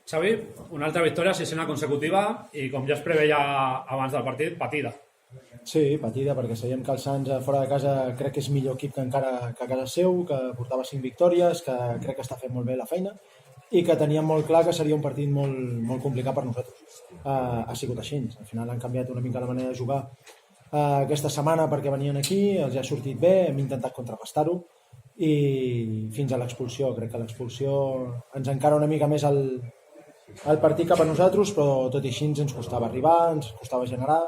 Xavi, una altra victòria, sisena consecutiva i com ja es preveia abans del partit, patida. Sí, patida, perquè sabíem que el Sants fora de casa crec que és millor equip que encara que a casa seu, que portava 5 victòries, que crec que està fent molt bé la feina i que teníem molt clar que seria un partit molt complicat per nosaltres. Ha sigut així, al final han canviat una mica la manera de jugar aquesta setmana perquè venien aquí, els ha sortit bé, hem intentat contrarrestar-ho i fins a l'expulsió. Crec que l'expulsió ens encara una mica més el partit cap a nosaltres, però tot i així ens costava arribar, ens costava generar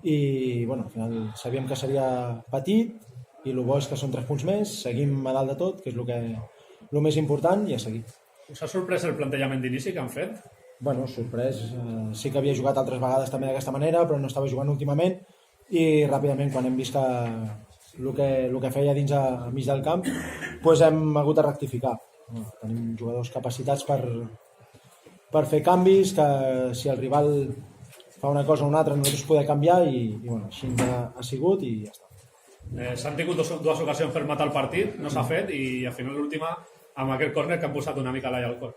i bueno, al final sabíem que seria petit i el bo és que són 3 punts més, seguim a dalt de tot, que és el més important, i a seguir. Us ha sorprès el plantejament d'inici que han fet? Bueno, sorprès, sí que havia jugat altres vegades també d'aquesta manera, però no estava jugant últimament i ràpidament quan hem vist que el que feia dins a mig del camp doncs hem hagut de rectificar. Tenim jugadors capacitats per fer canvis, que si el rival fa una cosa o una altra nosaltres podem canviar i bueno, així ha sigut i ja està. S'han tingut dues ocasions per matar el partit, no s'ha fet i al final l'última amb aquest córner que han posat una mica l'alla al cor.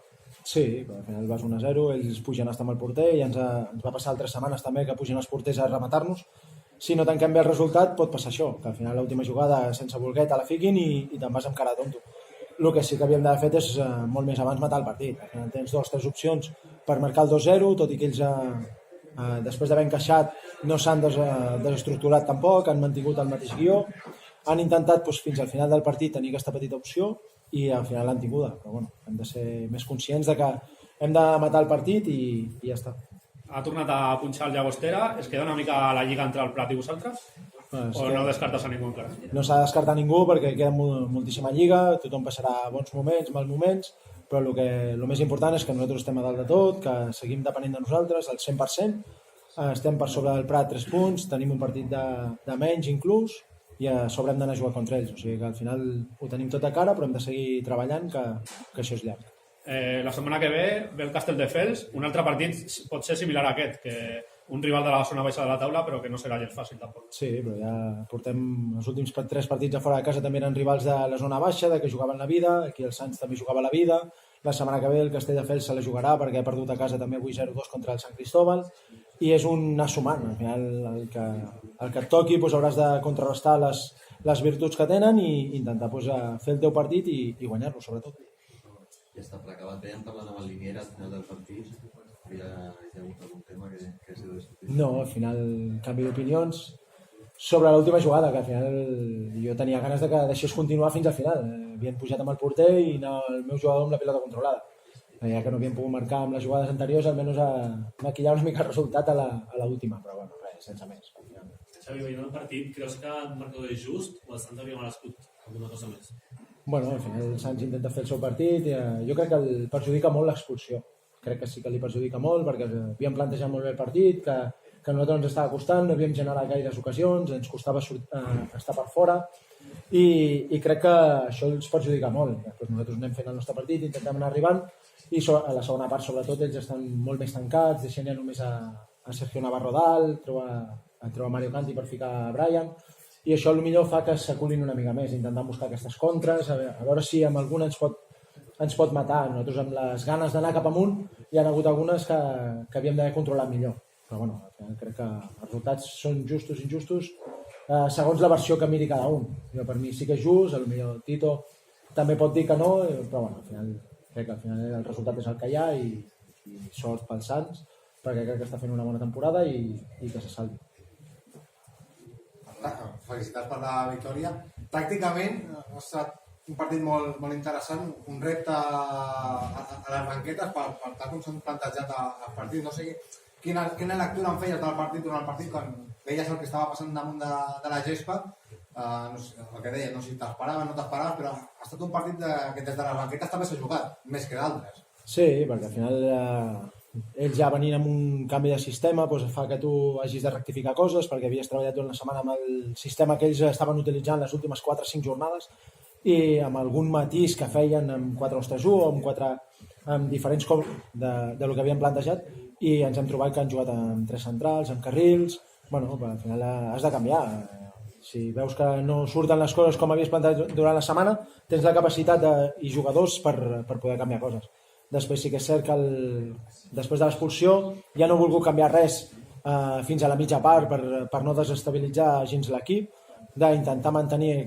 Sí, però al final vas 1-0, ells pugen hasta amb el porter i ens va passar altres setmanes també que pugen els porters a rematar-nos. Si no tanquem bé el resultat pot passar això, que al final l'última jugada sense voler te la fiquin i te'n vas amb cara tonto. El que sí que havíem d'haver fet és molt més abans matar el partit. Al final tens 2 o 3 opcions per marcar el 2-0, tot i que ells després d'haver encaixat no s'han desestructurat tampoc, han mantingut el mateix guió, han intentat fins al final del partit tenir aquesta petita opció i al final l'han tinguda, però bueno, hem de ser més conscients de que hem de matar el partit i ja està. Ha tornat a punxar el Llagostera, es queda una mica la lliga entre el Prat i vosaltres? O no descartes a ningú encara? No s'ha de descartar ningú perquè queda moltíssima lliga, tothom passarà bons moments, mals moments, però el més important és que nosaltres estem a dalt de tot, que seguim depenent de nosaltres al 100%, estem per sobre del Prat 3 punts, tenim un partit de menys inclús i a sobre hem d'anar a jugar contra ells, o sigui que al final ho tenim tot a cara però hem de seguir treballant que això és llarg. La setmana que ve el Castelldefels, un altre partit pot ser similar a aquest, que un rival de la zona baixa de la taula però que no serà gens fàcil tampoc. Sí, però ja portem els últims 3 partits a fora de casa també eren rivals de la zona baixa, de que jugaven la vida, aquí el Sants també jugava la vida, la setmana que ve el Castelldefels se la jugarà perquè ha perdut a casa també avui 0-2 contra el Sant Cristóbal i és un anar sumant, al final el que et toqui hauràs de contrarrestar les virtuts que tenen i intentar fer el teu partit i guanyar-lo sobretot. Ja està, per acabar, veiem parlant amb el Linier al final del partit, que hi ha hagut algun tema que ha sigut discutit. No, al final canvi d'opinions sobre l'última jugada, que al final jo tenia ganes de que deixés continuar fins al final. Havien pujat amb el porter i el meu jugador amb la pilota controlada. Ja que no havíem pogut marcar amb les jugades anteriors, almenys maquillar una mica el resultat a l'última, però bueno, res, sense més. Xavi, veient el partit, creus que el marcador és just o el Sants hauria merescut alguna cosa més? Bueno, al final el Sants intenta fer el seu partit. Jo crec que el perjudica molt l'expulsió. Crec que sí que li perjudica molt perquè havíem plantejat molt bé el partit, que a nosaltres ens estava costant, no havíem generat gaires ocasions, ens costava estar per fora i crec que això els perjudica molt. Després nosaltres anem fent el nostre partit, intentem anar arribant i a la segona part sobretot ells estan molt més tancats, deixen ja només a Sergio Navarro dalt, troba Mario Canti per ficar a Brian i això potser fa que s'aculin una mica més, intentant buscar aquestes contres, a veure si amb alguna ens pot matar. Nosaltres amb les ganes d'anar cap amunt hi ha hagut algunes que havíem d'haver controlat millor. Però bueno, crec que els resultats són justos i injustos segons la versió que miri cada un. Jo, per mi sí que és just, potser Tito també pot dir que no, però bueno, al final crec que al final el resultat és el que hi ha i sort pels Sants, perquè crec que està fent una bona temporada i que se salvi. Felicitats per la victòria. Tàcticament ha estat un partit molt interessant, un repte a les banquetes per tal com s'han plantejat el partit. No sé quina lectura en feies del partit durant el partit quan veies el que estava passant damunt de la gespa. No sé, el que deia, no sé si t'esperaves o no t'esperaves, però ha estat un partit que des de les banquetes també s'ha jugat, més que d'altres. Sí, perquè al final ells ja venint amb un canvi de sistema fa que tu hagis de rectificar coses perquè havies treballat durant la setmana amb el sistema que ells estaven utilitzant les últimes 4 o 5 jornades i amb algun matís que feien amb 4-2-3-1 o amb diferents del que havien plantejat i ens hem trobat que han jugat amb 3 centrals, amb carrils. Bueno, al final has de canviar. Si veus que no surten les coses com havies plantejat durant la setmana, tens la capacitat i jugadors per poder canviar coses. Després sí que és cert que després de l'expulsió ja no he volgut canviar res fins a la mitja part per no desestabilitzar gens l'equip, d'intentar mantenir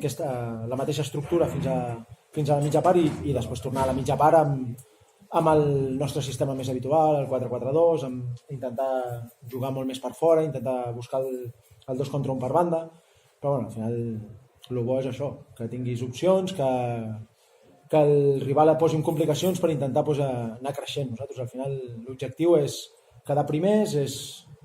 la mateixa estructura fins a la mitja part i després tornar a la mitja part amb el nostre sistema més habitual, el 4-4-2, amb intentar jugar molt més per fora, intentar buscar el 2 contra 1 per banda, però bueno, al final el bo és això, que tinguis opcions, que el rival et posi en complicacions per intentar anar creixent. Nosaltres al final l'objectiu és quedar primers, és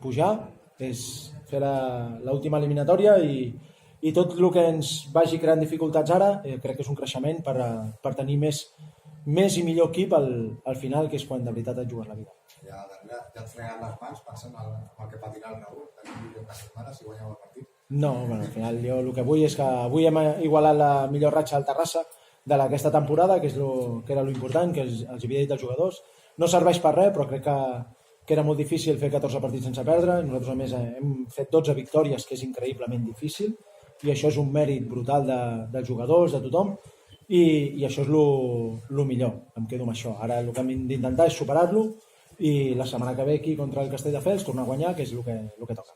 pujar, és fer l'última eliminatòria i tot el que ens vagi creant dificultats ara crec que és un creixement per tenir més i millor equip al final, que és quan de veritat et jugues la vida. Ja et freguen les mans pensant en el que patirà el Raúl, tenir una setmana si guanyeu el partit. No, bueno, al final jo el que vull és que avui hem igualat la millor ratxa del Terrassa d'aquesta temporada, que era l'important, que els havia dit als jugadors. No serveix per res, però crec que era molt difícil fer 14 partits sense perdre. Nosaltres, a més, hem fet 12 victòries, que és increïblement difícil, i això és un mèrit brutal dels jugadors, de tothom, i això és el millor. Em quedo amb això. Ara el que hem d'intentar és superar-lo i la setmana que ve aquí contra el Castelldefels tornar a guanyar, que és el que toca.